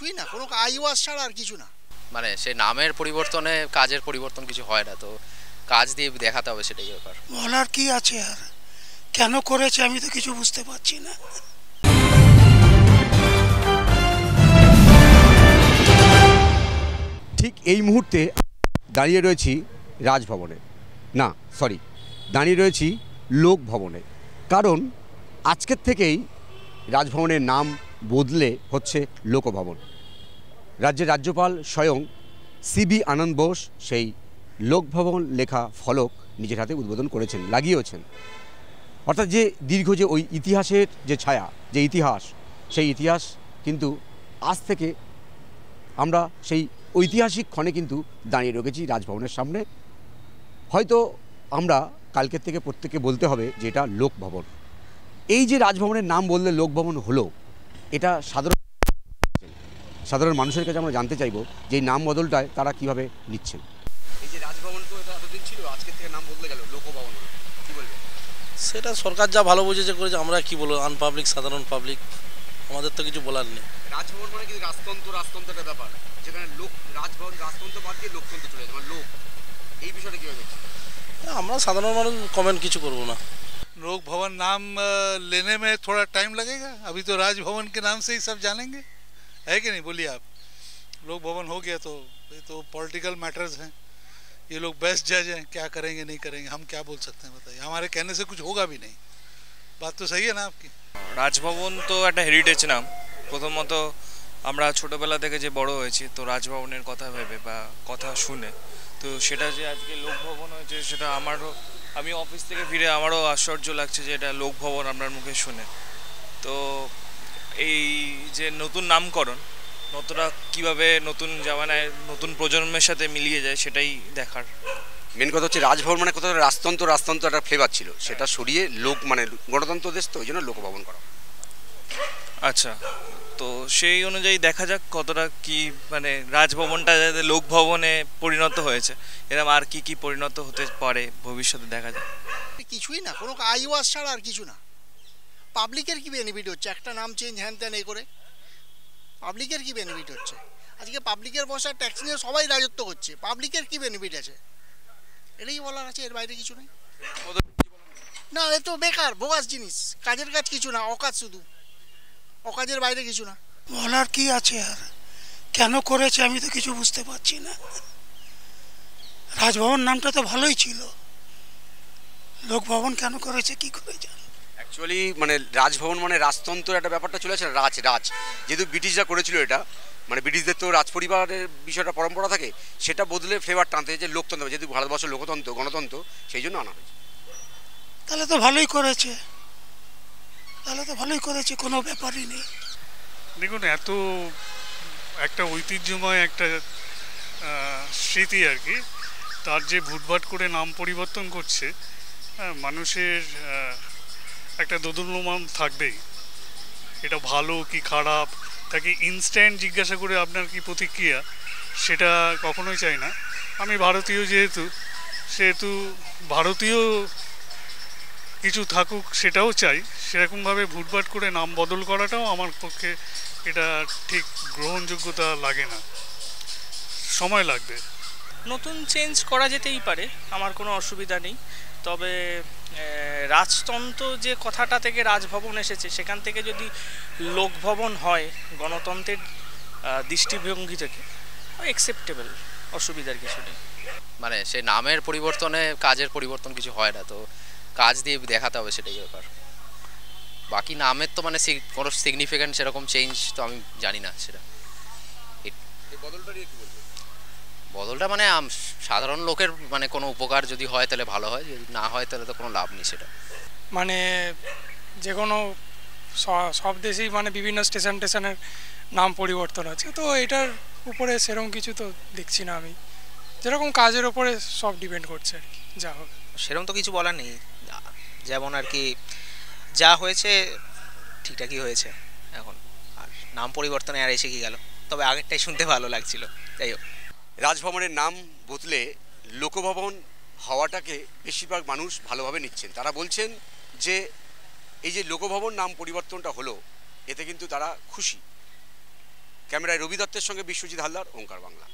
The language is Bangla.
কিছুই না, কোনো আইওয়াজ ছাড়া আর কিছু না। মানে সে নামের পরিবর্তনে কাজের পরিবর্তন কিছু হয় না, তো কাজ দিয়ে দেখাতে হবে, সেটাই ব্যাপার। বলার কি আছে আর, কেন করেছে আমি তো কিছু বুঝতে পারছি না। ঠিক এই মুহূর্তে দাঁড়িয়ে রয়েছি রাজভবনে, না সরি, দাঁড়িয়ে রয়েছি লোকভবনে। কারণ আজকের থেকেই রাজভবনের নাম বদলে হচ্ছে লোকভবন। রাজ্যের রাজ্যপাল স্বয়ং সিবি আনন্দ বোস সেই লোকভবন লেখা ফলক নিজের হাতে উদ্বোধন করেছেন, লাগিয়েছেন। অর্থাৎ যে দীর্ঘ যে ওই ইতিহাসের যে ছায়া, যে ইতিহাস, সেই ইতিহাস কিন্তু আজ থেকে আমরা সেই ঐতিহাসিক ক্ষণে কিন্তু দাঁড়িয়ে রেখেছি রাজভবনের সামনে। হয়তো আমরা কালকের থেকে প্রত্যেককে বলতে হবে যে এটা লোকভবন। এই যে রাজভবনের নাম বললে লোকভবন হলো, এটা সাধারণ মানুষের কাছে আমরা জানতে চাইব যে এই নাম বদলটায় তারা কিভাবে নিচ্ছেন। এই যে রাজভবন তো এটা এতদিন ছিল, আজকের থেকে নাম বদলে গেল, লোকভবন হলো, কি বলবেন? সেটা সরকার যা ভালো বুঝেছে করেছে, আমরা কি বলবো, আনপাবলিক সাধারণ পাবলিক, আমাদের তো কিছু বলার নেই। রাজভবন মানে কিন্তু রাজতন্ত্রের ব্যাপার, যেখানে লোক রাজভবন রাজতন্ত্র বাদ দিয়ে লোকতন্ত্র চলে যায়, মানে লোক, এই বিষয়টা কীভাবে দেখছেন? আমরা সাধারণ মানুষ কমেন্ট কিছু করবো না। लोक भवन नाम लेने में थोड़ा टाइम लगेगा, अभी तो राजभवन के नाम से ही सब जानेंगे, है कि नहीं? बोलिए आप। लोक भवन हो गया तो ये तो पॉलिटिकल मैटर्स हैं, ये लोग बेस्ट जज हैं, क्या करेंगे नहीं करेंगे, हम क्या बोल सकते हैं बताइए? हमारे कहने से कुछ होगा भी नहीं। बात तो सही है ना आपकी? রাজভবন তো একটা হেরিটেজ নাম। প্রথমত আমরা ছোটোবেলা থেকে যে বড় হয়েছি, তো রাজভবনের কথা ভেবে বা কথা শুনে, তো সেটা যে আজকে লোকভবন হয়েছে, সেটা আমি অফিস থেকে ফিরে আমারও আশ্চর্য লাগছে যে এটা লোকভবন আপনার মুখে শুনে। তো এই যে নতুন নামকরণ, নতুনরা কীভাবে নতুন জামানায় নতুন প্রজন্মের সাথে মিলিয়ে যায়, সেটাই দেখার। মেন কথা হচ্ছে রাজভবন মানে কোথাও রাজতন্ত্র একটা ফ্লেভার ছিল, সেটা সরিয়ে লোক মানে গণতন্ত্র দেশ, তো ওই জন্য লোকভবন করা। আচ্ছা, তো সেই অনুযায়ী দেখা যাক কতটা কি, মানে রাজভবনটা যাতে লোকভবনে পরিণত হয়েছে, এরকম আর কি কি পরিণত হতে পারে ভবিষ্যতে দেখা যাক। কিছুই না, কোনো আইওয়াজ ছাড়া আর কিছু না। পাবলিকের কি বেনিফিট হচ্ছে একটা নাম চেঞ্জ হ্যান ত্যান এ করে? পাবলিকের কি বেনিফিট হচ্ছে? আজকে পাবলিকের পয়সা ট্যাক্স নিয়ে সবাই রাজত্ব করছে, পাবলিকের কি বেনিফিট আছে? এটাই বলার আছে, এর বাইরে কিছু নেই। না, এ তো বেকার বোগাস জিনিস, কাজের কাজ কিছু না, অকাজ, শুধু অকাজের বাইরে কিছু না। বলার কি আছে আর, কেন করেছে আমি তো কিছু বুঝতে পারছি না। রাজভবন নামটা তো ভালোই ছিল, লোকভবন কেন করেছে কি করে জান। অ্যাকচুয়ালি মানে রাজভবন মানে রাজতন্ত্রের একটা ব্যাপারটা চলে আসে, রাজ যেহেতু ব্রিটিশরা করেছিল এটা, মানে ব্রিটিশদের তো রাজ পরিবারের বিষয়টা পরম্পরা থাকে, সেটা বদলে ফ্লেভার টানতে যে লোকতন্ত্র, যেহেতু ভারতবর্ষ লোকতন্ত্র গণতন্ত্র, সেই জন্য আনা হয়েছে। তাহলে তো ভালোই করেছে, কোনো ব্যাপারই নেই। দেখুন, এত একটা ঐতিহ্যময় একটা স্মৃতি আর কি, তার যে ভুটভাট করে নাম পরিবর্তন করছে, মানুষের একটা দোদুল্যমান থাকবেই। এটা ভালো কি খারাপ, তাকে ইনস্ট্যান্ট জিজ্ঞাসা করে আপনার কি প্রতিক্রিয়া, সেটা কখনোই চাই না। আমি ভারতীয়, সেহেতু ভারতীয় কিছু থাকুক সেটাও চাই। সেরকমভাবে ভুটভাট করে নাম বদল করাটাও আমার পক্ষে এটা ঠিক গ্রহণযোগ্যতা লাগে না, সময় লাগবে। নতুন চেঞ্জ করা যেতেই পারে, আমার কোনো অসুবিধা নেই। তবে রাজতন্ত্র যে কথাটা থেকে রাজভবন এসেছে, সেখান থেকে যদি লোকভবন হয় গণতন্ত্রের দৃষ্টিভঙ্গি থেকে, অ্যাকসেপ্টেবল, অসুবিধার কিছু নেই। মানে সে নামের পরিবর্তনে কাজের পরিবর্তন কিছু হয় না, তো কাজ দিয়ে দেখাতে হবে, সেটাই ব্যাপার। বাকি নামের তো মানে কোনো সিগনিফিক্যান্ট সেরকম চেঞ্জ তো আমি জানি না সেটা। বদলটা মানে সাধারণ লোকের মানে কোনো উপকার যদি হয় তাহলে ভালো হয়, যদি না হয় তাহলে তো কোনো লাভ নেই সেটা। মানে যে কোনো সব দেশেই মানে বিভিন্ন স্টেশনের নাম পরিবর্তন আছে, তো এটার উপরে সেরকম কিছু তো দেখছি না আমি। যেরকম কাজের ওপরে সব ডিপেন্ড করছে আর কি, যা হবে। সেরকম তো কিছু বলার নেই, যেমন আর কি যা হয়েছে ঠিকঠাকই হয়েছে এখন, আর নাম পরিবর্তনে আর এসে কি গেল। তবে আগেরটাই শুনতে ভালো লাগছিল। যাই হোক, রাজভবনের নাম বদলে লোকভবন হওয়াটাকে বেশিরভাগ মানুষ ভালোভাবে নিচ্ছেন। তারা বলছেন যে এই যে লোকভবন নাম পরিবর্তনটা হলো, এতে কিন্তু তারা খুশি। ক্যামেরায় রবি দত্তের সঙ্গে বিশ্বজিৎ হালদার, ওঙ্কার বাংলা।